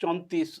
34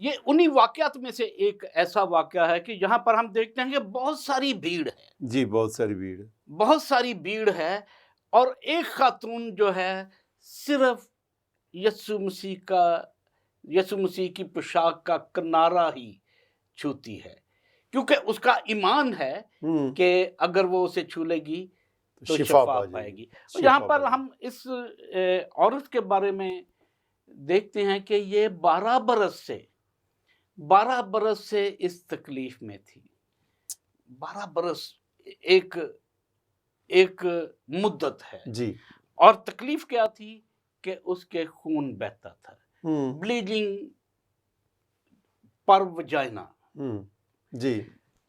یہ انہی واقعات میں سے ایک ایسا واقعہ ہے کہ جہاں پر ہم دیکھتے ہیں کہ بہت ساری بھیڑ ہے، جی بہت ساری بھیڑ ہے۔ بہت ساری بھیڑ ہے، اور ایک خاتون جو ہے صرف یسوع مسیح کی پوشاک کا کنارہ ہی چھوتی ہے، کیونکہ اس کا ایمان ہے ہوں کہ اگر وہ اسے چھو لے گی تو شفا شفا پا جائے پائے گی، گی۔ اور شفا یہاں پر پائے گی۔ ہم اس عورت کے بارے میں دیکھتے ہیں کہ یہ 12 برس سے اس تکلیف میں تھی۔ 12 برس ایک مدت ہے، جی اور تکلیف کیا تھی کہ اس کے خون بہتا تھا، ہوں بلیڈنگ پر وجائنا۔ جی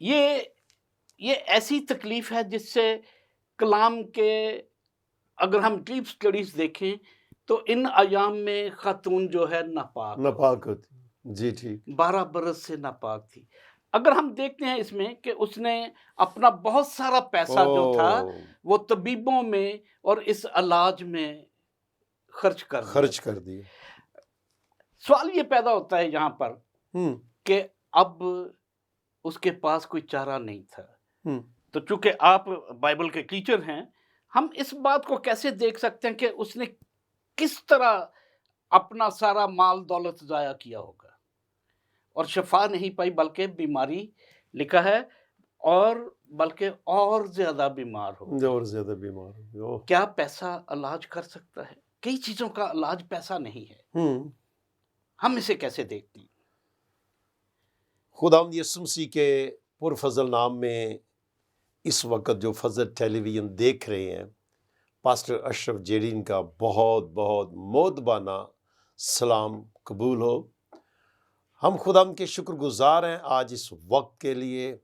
یہ ایسی تکلیف ہے جس سے کلام کے، اگر ہم ڈیپ سٹڈیز دیکھیں تو ان ایام میں خاتون جو ہے ناپاک ناپاک ہوتی، جی ٹھیک 12 برس سے ناپاک تھی۔ اگر ہم دیکھتے ہیں اس میں کہ اس نے اپنا بہت سارا پیسہ جو تھا وہ طبیبوں میں اور اس علاج میں خرچ کر دیا۔ خرچ کر دیا۔ سوال یہ پیدا ہوتا ہے یہاں پر ہوں کہ اب اس کے پاس کوئی چارہ نہیں تھا، ہوں تو چونکہ آپ بائبل کے ٹیچر ہیں، ہم اس بات کو کیسے دیکھ سکتے ہیں کہ اس نے کس طرح اپنا سارا مال دولت ضائع کیا ہوگا اور شفا نہیں پائی، بلکہ بیماری لکھا ہے اور بلکہ اور زیادہ بیمار ہو گئی۔ اور زیادہ بیمار ہو گئے۔ اوہ۔ کیا پیسہ علاج کر سکتا ہے؟ کئی چیزوں کا علاج پیسہ نہیں ہے، ہم اسے کیسے دیکھتے ہیں؟ خداوند یسوع مسیح کے پرفضل نام میں اس وقت جو فضل ٹیلی ویژن دیکھ رہے ہیں، پاسٹر اشرف جیرین کا بہت بہت مودبانہ سلام قبول ہو۔ ہم خداوند کے شکر گزار ہیں آج اس وقت کے لیے،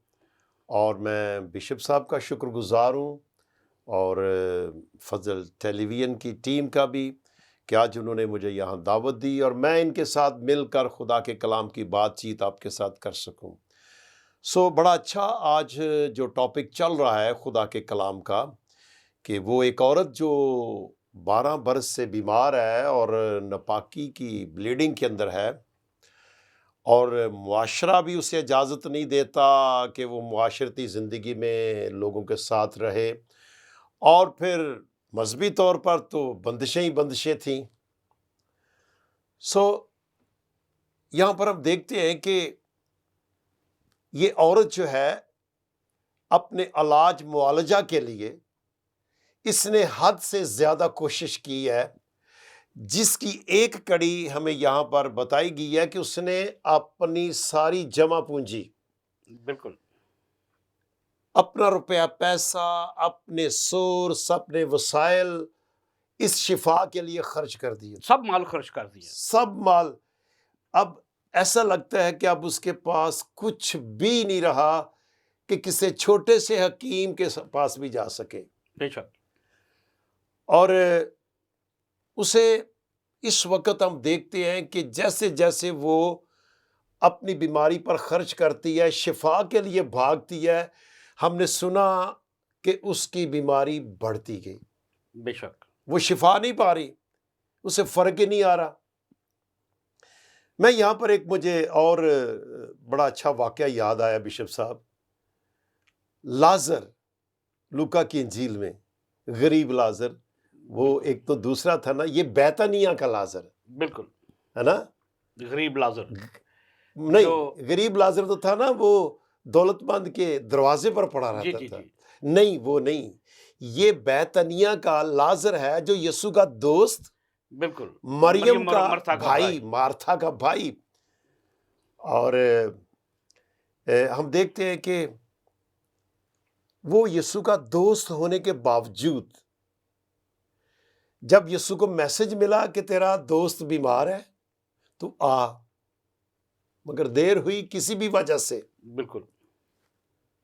اور میں بشپ صاحب کا شکر گزار ہوں، اور فضل ٹیلی ویژن کی ٹیم کا بھی کہ آج انہوں نے مجھے یہاں دعوت دی اور میں ان کے ساتھ مل کر خدا کے کلام کی بات چیت آپ کے ساتھ کر سکوں۔ بڑا اچھا آج جو ٹاپک چل رہا ہے خدا کے کلام کا، کہ وہ ایک عورت جو 12 برس سے بیمار ہے اور ناپاکی کی بلیڈنگ کے اندر ہے، اور معاشرہ بھی اسے اجازت نہیں دیتا کہ وہ معاشرتی زندگی میں لوگوں کے ساتھ رہے، اور پھر مذہبی طور پر تو بندشیں ہی بندشیں تھیں۔ یہاں پر ہم دیکھتے ہیں کہ یہ عورت جو ہے اپنے علاج معالجہ کے لیے اس نے حد سے زیادہ کوشش کی ہے، جس کی ایک کڑی ہمیں یہاں پر بتائی گئی ہے کہ اس نے اپنی ساری جمع پونجی، بالکل اپنا روپیہ پیسہ، اپنے سورس، اپنے وسائل اس شفا کے لیے خرچ کر دیے، سب مال خرچ کر دیا۔ سب مال۔ اب ایسا لگتا ہے کہ اب اس کے پاس کچھ بھی نہیں رہا کہ کسی چھوٹے سے حکیم کے پاس بھی جا سکے، بے شک۔ اور اسے اس وقت ہم دیکھتے ہیں کہ جیسے جیسے وہ اپنی بیماری پر خرچ کرتی ہے، شفا کے لیے بھاگتی ہے، ہم نے سنا کہ اس کی بیماری بڑھتی گئی، بے شک۔ وہ شفا نہیں پا رہی، اسے فرق ہی نہیں آ رہا۔ میں یہاں پر ایک مجھے اور بڑا اچھا واقعہ یاد آیا بشپ صاحب، لازر، لوکا کی انجیل میں غریب لازر، وہ ایک تو دوسرا تھا نا، یہ بیتانیہ کا لازر بالکل ہے نا، غریب لازر نہیں غریب لازر تو تھا نا وہ دولت مند کے دروازے پر پڑا رہتا تھا، نہیں وہ نہیں، یہ بیتانیہ کا لازر ہے جو یسوع کا دوست، بالکل مریم کا مرتھا بھائی، مارتھا کا بھائی۔ اور ہم دیکھتے ہیں کہ وہ یسوع کا دوست ہونے کے باوجود جب یسوع کو میسج ملا کہ تیرا دوست بیمار ہے تو آ، مگر دیر ہوئی کسی بھی وجہ سے، بالکل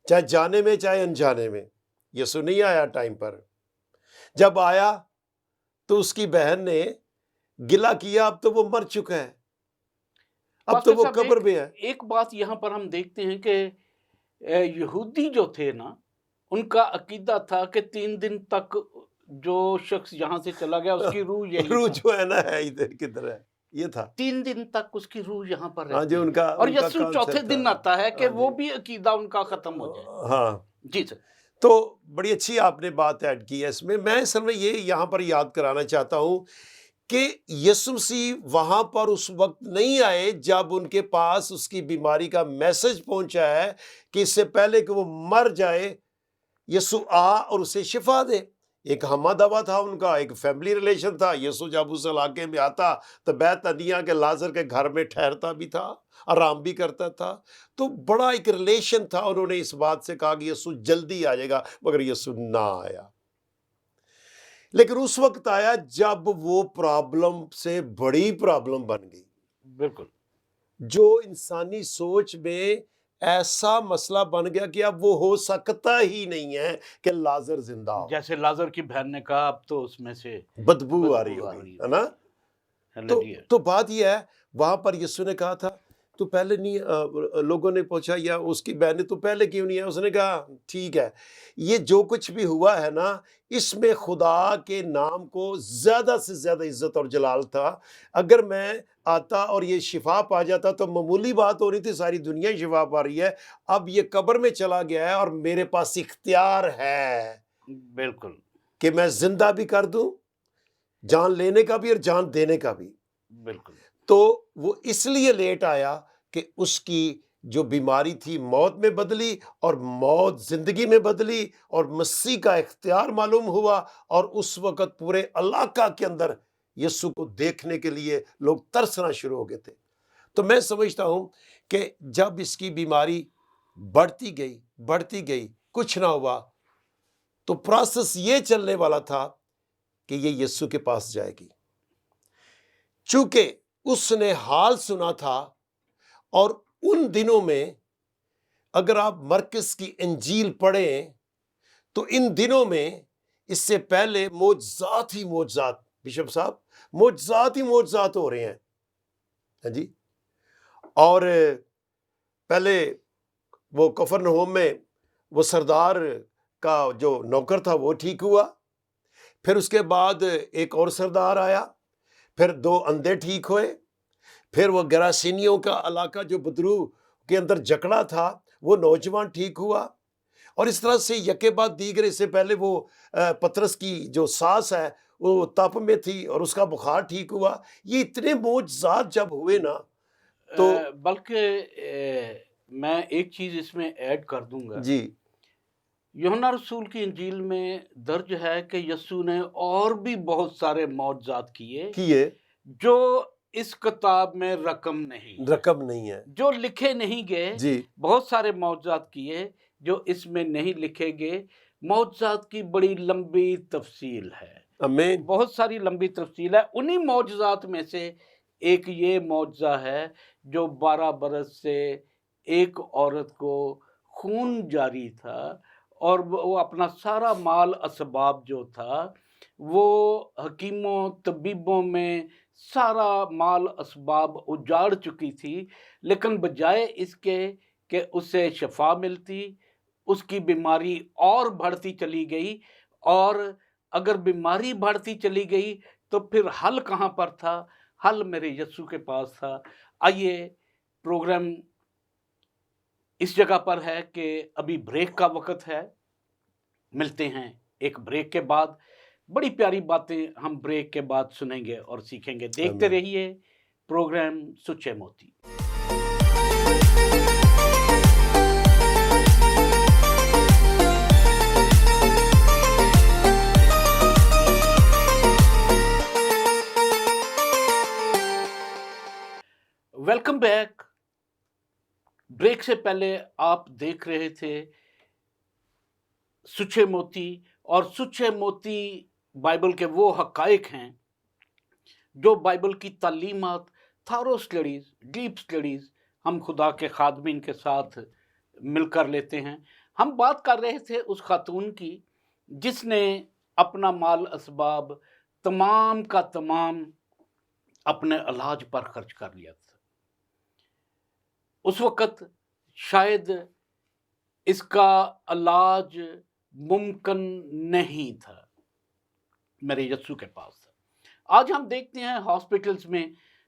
چاہے جانے میں چاہے انجانے میں، یسوع نہیں آیا ٹائم پر۔ جب آیا تو اس کی بہن نے گلہ کیا، اب تو وہ مر چکا ہے، اب تو وہ قبر میں ہے۔ ایک بات یہاں پر ہم دیکھتے ہیں کہ یہودی جو تھے نا، ان کا عقیدہ تھا کہ 3 دن تک جو شخص یہاں سے چلا گیا اس کی روح یہی روح جو ہے نا ہے ادھر کدھر ہے، یہ تھا 3 دن تک اس کی روح یہاں پر ہاں جی رہتی ہے، ان کا اور ان کا یسوع چوتھے concept دن تھا۔ آتا ہے کہ ہاں وہ جی، بھی عقیدہ ان کا ختم ہو جائے۔ ہاں جی سر۔ تو بڑی اچھی آپ نے بات ایڈ کی ہے اس میں اصل میں یہ یہاں پر یاد کرانا چاہتا ہوں کہ یسوع مسیح وہاں پر اس وقت نہیں آئے جب ان کے پاس اس کی بیماری کا میسج پہنچا ہے کہ اس سے پہلے کہ وہ مر جائے یسوع اور اسے شفا دے۔ ایک ہمہ دوا تھا ان کا، ایک فیملی ریلیشن تھا۔ یسوع جب اس علاقے میں آتا تو بیت عنیہ کے لازر کے گھر میں ٹھہرتا بھی تھا، آرام بھی کرتا تھا، تو بڑا ایک ریلیشن تھا۔ انہوں نے اس بات سے کہا کہ یسوع جلدی آ جائے گا، مگر یسوع نہ آیا۔ لیکن اس وقت آیا جب وہ پرابلم سے بڑی پرابلم بن گئی، بالکل جو انسانی سوچ میں ایسا مسئلہ بن گیا کہ اب وہ ہو سکتا ہی نہیں ہے کہ لازر زندہ ہو، جیسے لازر کی بہن نے کہا اب تو اس میں سے بدبو آ رہی ہوگی، ہے نا۔ تو بات یہ ہے، وہاں پر یسوع نے کہا تھا تو پہلے نہیں، لوگوں نے پوچھا یا اس کی بہن نے تو پہلے کیوں نہیں ہے؟ اس نے کہا ٹھیک ہے، یہ جو کچھ بھی ہوا ہے نا، اس میں خدا کے نام کو زیادہ سے زیادہ عزت اور جلال تھا۔ اگر میں آتا اور یہ شفا پا جاتا تو معمولی بات ہو رہی تھی، ساری دنیا ہی شفا پا رہی ہے، اب یہ قبر میں چلا گیا ہے اور میرے پاس اختیار ہے بالکل کہ میں زندہ بھی کر دوں، جان لینے کا بھی اور جان دینے کا بھی۔ بالکل تو وہ اس لیے لیٹ آیا کہ اس کی جو بیماری تھی موت میں بدلی، اور موت زندگی میں بدلی، اور مسیح کا اختیار معلوم ہوا، اور اس وقت پورے علاقہ کے اندر یسوع کو دیکھنے کے لیے لوگ ترسنا شروع ہو گئے تھے۔ تو میں سمجھتا ہوں کہ جب اس کی بیماری بڑھتی گئی کچھ نہ ہوا، تو پروسیس یہ چلنے والا تھا کہ یہ یسوع کے پاس جائے گی، چونکہ اس نے حال سنا تھا۔ اور ان دنوں میں اگر آپ مرکز کی انجیل پڑھیں تو ان دنوں میں اس سے پہلے معجزات ہی معجزات، بشپ صاحب معجزات ہی معجزات ہو رہے ہیں، ہاں جی۔ اور پہلے وہ کفرنہوم میں وہ سردار کا جو نوکر تھا وہ ٹھیک ہوا، پھر اس کے بعد ایک اور سردار آیا، پھر 2 اندھے ٹھیک ہوئے، پھر وہ گراسینیوں کا علاقہ جو بدرو کے اندر جکڑا تھا وہ نوجوان ٹھیک ہوا، اور اس طرح سے یکے بعد دیگر۔ اس سے پہلے وہ پترس کی جو ساس ہے وہ تپ میں تھی اور اس کا بخار ٹھیک ہوا۔ یہ اتنے معجزات جب ہوئے نا تو بلکہ میں ایک چیز اس میں ایڈ کر دوں گا۔ جی یوحنا رسول کی انجیل میں درج ہے کہ یسوع نے اور بھی بہت سارے معجزات کیے جو اس کتاب میں رقم نہیں ہے جو لکھے نہیں گئے۔ جی بہت سارے معجزات کیے جو اس میں نہیں لکھے گئے۔ معجزات کی بڑی لمبی تفصیل ہے، آمین۔ بہت ساری لمبی تفصیل ہے۔ انہی معجزات میں سے ایک یہ معجزہ ہے جو 12 برس سے ایک عورت کو خون جاری تھا، اور وہ اپنا سارا مال اسباب جو تھا وہ حکیموں طبیبوں میں سارا مال اسباب اجاڑ چکی تھی، لیکن بجائے اس کے کہ اسے شفا ملتی، اس کی بیماری اور بڑھتی چلی گئی۔ اور اگر بیماری بڑھتی چلی گئی تو پھر حل کہاں پر تھا؟ حل میرے یسوع کے پاس تھا۔ آئیے، پروگرام اس جگہ پر ہے کہ ابھی بریک کا وقت ہے، ملتے ہیں ایک بریک کے بعد۔ بڑی پیاری باتیں ہم بریک کے بعد سنیں گے اور سیکھیں گے۔ دیکھتے رہیے پروگرام سچے موتی۔ Welcome back. بریک سے پہلے آپ دیکھ رہے تھے سچے موتی، اور سچے موتی بائبل کے وہ حقائق ہیں جو بائبل کی تعلیمات، تھارو سٹڈیز، ڈیپ سٹڈیز ہم خدا کے خادمین کے ساتھ مل کر لیتے ہیں۔ ہم بات کر رہے تھے اس خاتون کی جس نے اپنا مال اسباب تمام کا تمام اپنے علاج پر خرچ کر لیا تھا۔ اس وقت شاید اس کا علاج ممکن نہیں تھا، میرے یسوع کے پاس تھا۔ آج ہم دیکھتے ہیں ہاسپٹلز میں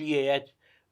TAH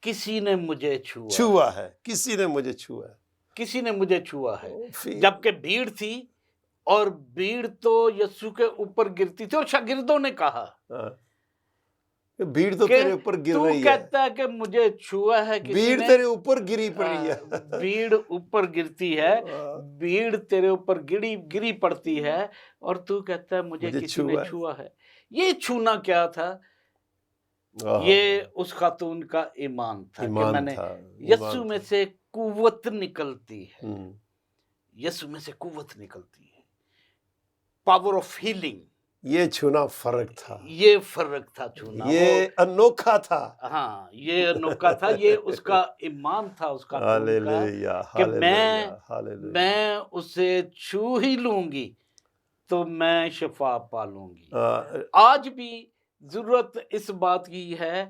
کسی نے مجھے چھوا چھوا ہے، کسی نے مجھے چھوا ہے۔ کسی نے مجھے چھوا ہے، پھر- جبکہ بھیڑ تھی اور بھیڑ تو یسوع کے اوپر گرتی تھی، اور شاگردوں نے کہا ہاں، بھیڑ تو کہ تیرے اوپر گر تو رہی ہے، کہتا ہے کہ مجھے چھوا ہے کسی بھیڑ نے، تیرے اوپر گری پڑی ہے۔ بھیڑ اوپر گرتی ہے، بھیڑ تیرے اوپر گری پڑتی ہے، اور تو کہتا ہے مجھے کسی نے چھوا ہے۔ یہ چھونا کیا تھا؟ یہ اس خاتون کا ایمان تھا کہ میں نے یسوع میں سے قوت نکلتی ہے، یسوع میں سے قوت نکلتی ہے، پاور آف ہیلنگ۔ یہ چھونا فرق تھا، یہ فرق تھا چھونا، یہ انوکھا تھا۔ ہاں یہ انوکھا تھا، یہ اس کا ایمان تھا اس خاتون کا ہاللیلویہ، کہ ہاللیلویہ، ہاللیلویہ۔ میں اسے چھو ہی لوں گی تو میں شفا پا لوں گی۔ آج بھی ضرورت اس بات کی ہے،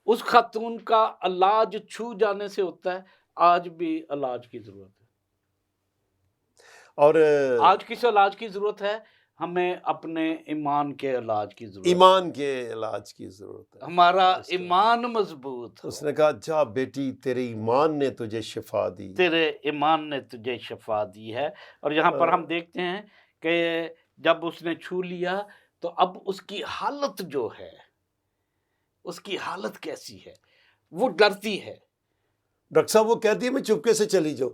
اس خاتون کا علاج چھو جانے سے ہوتا ہے، آج بھی علاج کی ضرورت ہے۔ اور آج کس علاج کی ضرورت ہے؟ ہمیں اپنے ایمان کے علاج کی ضرورت ہے، ایمان کے علاج کی ضرورت ہے۔ ہمارا ایمان مضبوط ہو۔ اس نے کہا جا بیٹی، تیرے ایمان نے تجھے شفا دی۔ تیرے ایمان نے تجھے شفا دی ہے۔ اور یہاں پر ہم دیکھتے ہیں کہ جب اس نے چھو لیا تو اب اس کی حالت جو ہے، اس کی حالت کیسی ہے؟ وہ ڈرتی ہے، ڈاکٹر صاحب وہ کہتی ہے میں چپکے سے چلی جاؤ،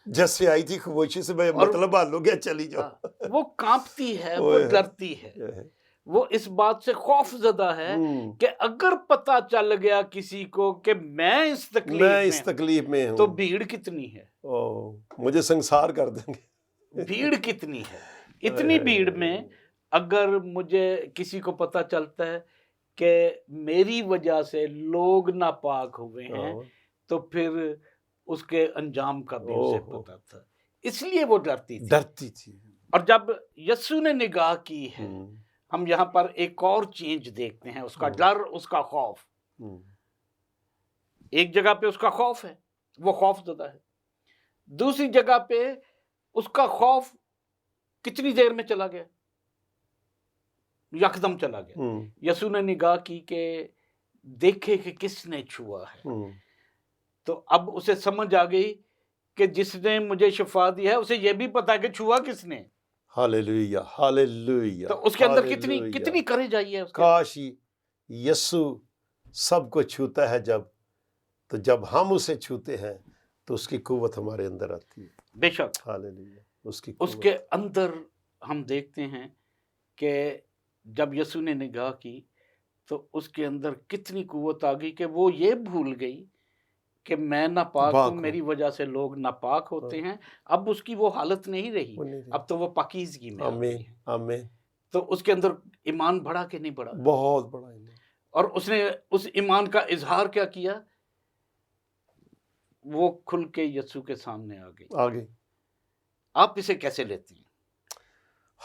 جیسے آئی تھی خاموشی سے، میں مطلب حل ہو گیا، چلی جاؤ۔ وہ کانپتی ہے، وہ ڈرتی ہے، وہ اس بات سے خوف زدہ ہے کہ اگر پتہ چل گیا کسی کو کہ میں اس تکلیف میں ہوں تو بھیڑ کتنی ہے، مجھے سنسار کر دیں گے۔ بھیڑ کتنی ہے۔ اتنی بھیڑ میں اگر مجھے کسی کو پتہ چلتا ہے کہ میری وجہ سے لوگ ناپاک ہوئے ہیں تو پھر اس کے انجام کا بھی اسے پتہ تھا، اس لیے وہ ڈرتی تھی۔ اور جب یسوع نے نگاہ کی ہے، ہم یہاں پر ایک اور چینج دیکھتے ہیں، اس کا ڈر، اس کا خوف۔ ایک جگہ پہ اس کا خوف ہے، وہ خوف زدہ ہے۔ دوسری جگہ پہ اس کا خوف کتنی دیر میں چلا گیا؟ یکدم چلا گیا۔ یسوع نے نگاہ کی کہ دیکھے کہ کس نے چھوا ہے، تو اب اسے سمجھ آ گئی کہ جس نے مجھے شفا دی ہے اسے یہ بھی پتا ہے کہ چھوا کس نے۔ ہاللیلویہ، ہاللیلویہ۔ تو اس کے اندر کتنی کریج آئی ہے۔ کاش یسوع سب کو چھوتا ہے جب ہم اسے چھوتے ہیں تو اس کی قوت ہمارے اندر آتی ہے۔ بے شک ہاللیلویہ، اس کے اندر ہم دیکھتے ہیں کہ جب یسوع نے نگاہ کی تو اس کے اندر کتنی قوت آ گئی کہ وہ یہ بھول گئی کہ میں ناپاک ہوں، میری وجہ سے لوگ ناپاک ہوتے ہیں۔ اب اس کی وہ حالت نہیں رہی، اب تو وہ پاکیزگی میں آ گئی ہے۔ آمین۔ تو اس کے اندر ایمان بڑھا کہ نہیں بڑھا؟ بہت بڑا ایمان۔ اور اس نے اس ایمان کا اظہار کیا کیا؟ وہ کھل کے یسوع کے سامنے آ گئی۔ آگے آپ اسے کیسے لیتے ہیں؟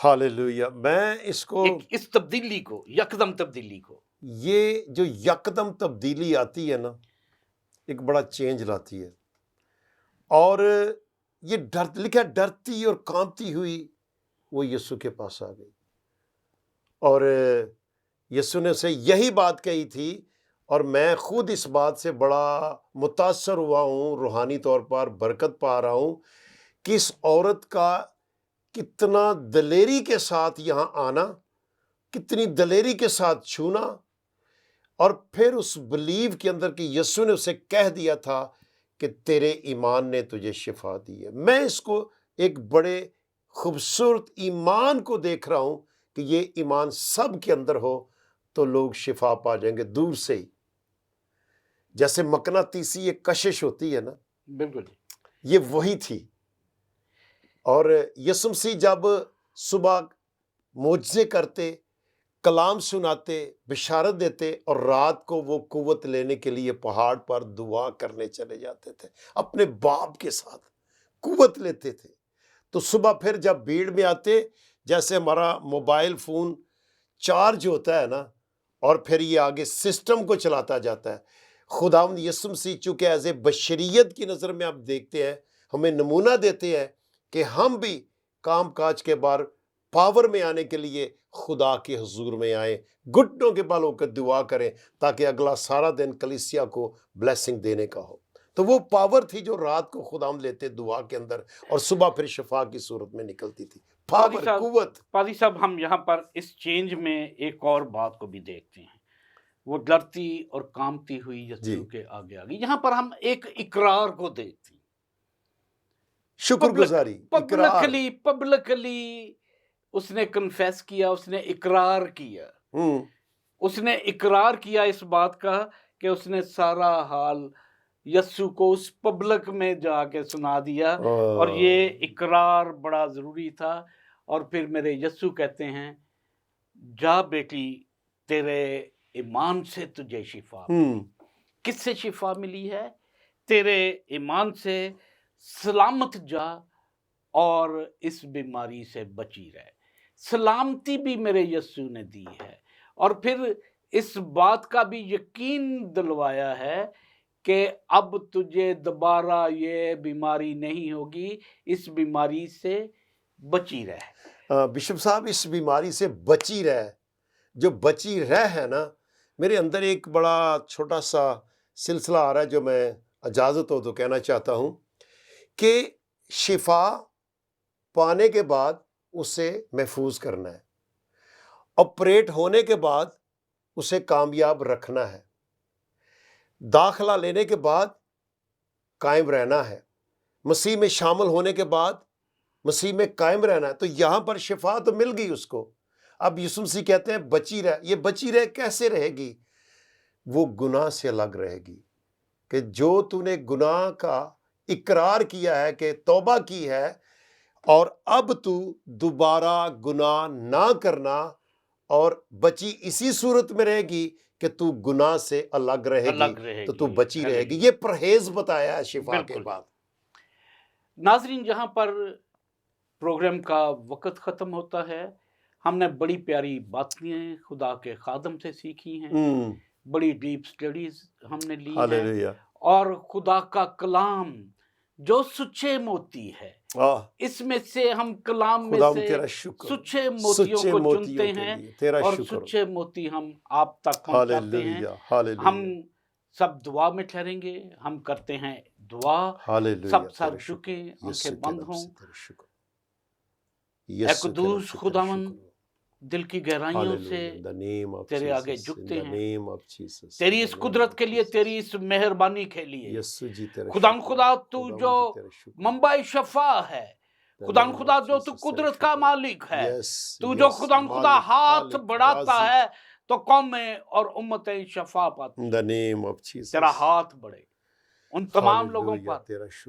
ہاللیلویہ۔ میں اس تبدیلی کو، یکدم تبدیلی کو، یہ جو یکدم تبدیلی آتی ہے نا، ایک بڑا چینج لاتی ہے۔ اور یہ لکھا ڈرتی اور کانپتی ہوئی وہ یسوع کے پاس آ گئی، اور یسوع نے اسے یہی بات کہی تھی، اور میں خود اس بات سے بڑا متاثر ہوا ہوں، روحانی طور پر برکت پا رہا ہوں کہ اس عورت کا کتنا دلیری کے ساتھ یہاں آنا، کتنی دلیری کے ساتھ چھونا، اور پھر اس بلیو کے اندر کہ یسوع نے اسے کہہ دیا تھا کہ تیرے ایمان نے تجھے شفا دی ہے۔ میں اس کو ایک بڑے خوبصورت ایمان کو دیکھ رہا ہوں کہ یہ ایمان سب کے اندر ہو تو لوگ شفا پا جائیں گے دور سے ہی۔ جیسے مقناطیسی ایک کشش ہوتی ہے نا، بالکل یہ وہی تھی۔ اور یسوع مسیح جب صبح معجزے کرتے، کلام سناتے، بشارت دیتے، اور رات کو وہ قوت لینے کے لیے پہاڑ پر دعا کرنے چلے جاتے تھے، اپنے باپ کے ساتھ قوت لیتے تھے، تو صبح پھر جب بھیڑ میں آتے، جیسے ہمارا موبائل فون چارج ہوتا ہے نا، اور پھر یہ آگے سسٹم کو چلاتا جاتا ہے، خداوند یسوع مسیح چونکہ ایز اے بشریت کی نظر میں آپ دیکھتے ہیں، ہمیں نمونہ دیتے ہیں کہ ہم بھی کام کاج کے بار پاور میں آنے کے لیے خدا کے حضور میں آئیں، گھٹنوں کے بل ہو کر دعا کریں تاکہ اگلا سارا دن کلیسیا کو بلیسنگ دینے کا ہو۔ تو وہ پاور تھی جو رات کو خداوند لیتے دعا کے اندر اور صبح پھر شفا کی صورت میں نکلتی تھی۔ پاور، قوت۔ پادری صاحب ہم یہاں پر اس چینج میں ایک اور بات کو بھی دیکھتے ہیں، وہ ڈرتی اور کامتی ہوئی یسوع کے آگے آگے، یہاں پر ہم ایک اقرار کو دیکھتے ہیں، شکر گزاری، پبلکلی اس نے کنفیس کیا، اس نے اقرار کیا، اس نے اقرار کیا اس بات کا کہ اس نے سارا حال یسوع کو اس پبلک میں جا کے سنا دیا، اور یہ اقرار بڑا ضروری تھا۔ اور پھر میرے یسوع کہتے ہیں جا بیٹی تیرے ایمان سے تجھے شفا ملی۔ کس سے شفا ملی ہے؟ تیرے ایمان سے، سلامت جا اور اس بیماری سے بچی رہے۔ سلامتی بھی میرے یسوع نے دی ہے، اور پھر اس بات کا بھی یقین دلوایا ہے کہ اب تجھے دوبارہ یہ بیماری نہیں ہوگی، اس بیماری سے بچی رہے۔ بشپ صاحب، اس بیماری سے بچی رہے، جو بچی رہ ہے نا، میرے اندر ایک بڑا چھوٹا سا سلسلہ آ رہا ہے جو میں اجازت ہو تو کہنا چاہتا ہوں کہ شفا پانے کے بعد اسے محفوظ کرنا ہے، آپریٹ ہونے کے بعد اسے کامیاب رکھنا ہے، داخلہ لینے کے بعد قائم رہنا ہے، مسیح میں شامل ہونے کے بعد مسیح میں قائم رہنا ہے۔ تو یہاں پر شفا تو مل گئی اس کو، اب یسوع مسیح کہتے ہیں بچی رہ۔ یہ بچی رہ کیسے رہے گی؟ وہ گناہ سے الگ رہے گی، کہ جو تو نے گناہ کا اقرار کیا ہے، کہ توبہ کی ہے، اور اب تو دوبارہ گناہ نہ کرنا، اور بچی اسی صورت میں رہے گی کہ تو گناہ سے الگ رہے گی، تو بچی رہے گی۔ یہ پرہیز بتایا ہے شفا کے بعد۔ ناظرین، جہاں پر پروگرام کا وقت ختم ہوتا ہے، ہم نے بڑی پیاری باتیں خدا کے خادم سے سیکھی ہیں، بڑی ڈیپ سٹڈیز ہم نے لی ہیں، اور خدا کا کلام جو سچے موتی ہے، اس میں سے ہم کلام میں سے سچے موتیوں کو چنتے ہیں، اور سچے موتی ہم آپ تک پہنچاتے ہیں۔ ہم سب دعا میں ٹھہریں گے، ہم کرتے ہیں دعا، سب سر جھکیں، آنکھیں بند ہوں۔ اے قدوس خداوند، دل کی گہرائیوں سے تیرے آگے جھکتے ہیں، تیری اس قدرت کے لیے، تیری اس مہربانی کے لیے۔ خدا تو جو منبع شفا ہے، خدا جو تو قدرت کا مالک ہے، تو جو خدا ہاتھ بڑھاتا ہے تو قومیں اور امتیں شفا پاتی ہیں۔ تیرا ہاتھ بڑھے ان تمام لوگوں پر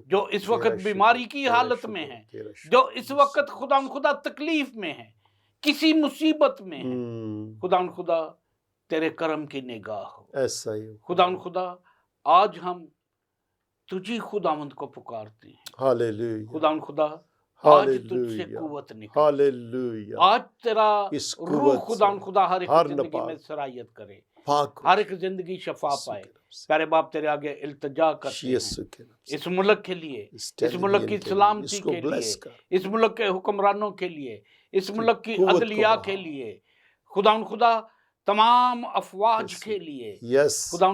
جو اس وقت بیماری کی حالت میں ہیں، جو اس وقت خدا تکلیف میں ہیں، کسی مصیبت میں ہیں۔ خدا تیرے کرم کی نگاہ ہو۔ خدا آج ہم تجھی خداوند کو پکارتے ہیں۔ خدا آج تجھ سے قوت نکلے، آج تیرا روح خدا ہر ایک زندگی میں سرایت کرے، ہر ایک زندگی شفا پائے۔ پیارے باپ تیرے آگے التجا کرتے ہیں اس ملک کے لیے، اس ملک کی سلامتی کے لیے، اس ملک کے حکمرانوں کے لیے، اس ملک کی عدلیہ کے لیے، خدا تمام افواج کے لیے،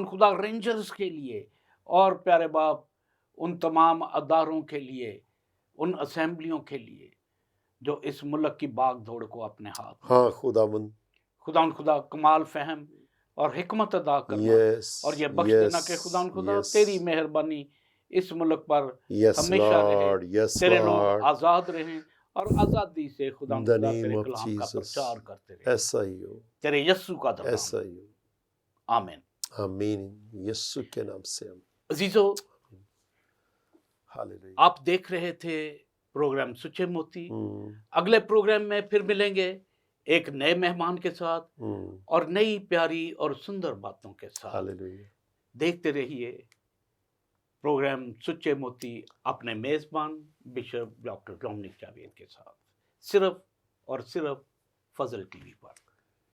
خدا رینجرز کے لیے، اور پیارے باپ ان تمام اداروں کے لیے، ان اسمبلیوں کے لیے جو اس ملک کی باغ دوڑ کو اپنے ہاتھ خدا کمال فہم اور حکمت ادا کرنا، اور یہ بخش دینا کہ خدا تیری مہربانی اس ملک پر ہمیشہ رہے، تیرے لوگ آزاد رہیں اور آزادی سے خدا تیرے کلام کا پرچار کرتے رہیں۔ ایسا ہی ہو، تیرے یسوع کا درام، ایسا ہی ہو، آمین آمین، یسوع کے نام سے۔ عزیزو، آپ دیکھ رہے تھے پروگرام سچے موتی۔ اگلے پروگرام میں پھر ملیں گے ایک نئے مہمان کے ساتھ اور نئی پیاری اور سندر باتوں کے ساتھ۔ دیکھتے رہیے پروگرام سچے موتی اپنے میزبان بشپ ڈاکٹر ڈومنک جاوید کے ساتھ، صرف اور صرف فضل ٹی وی پر۔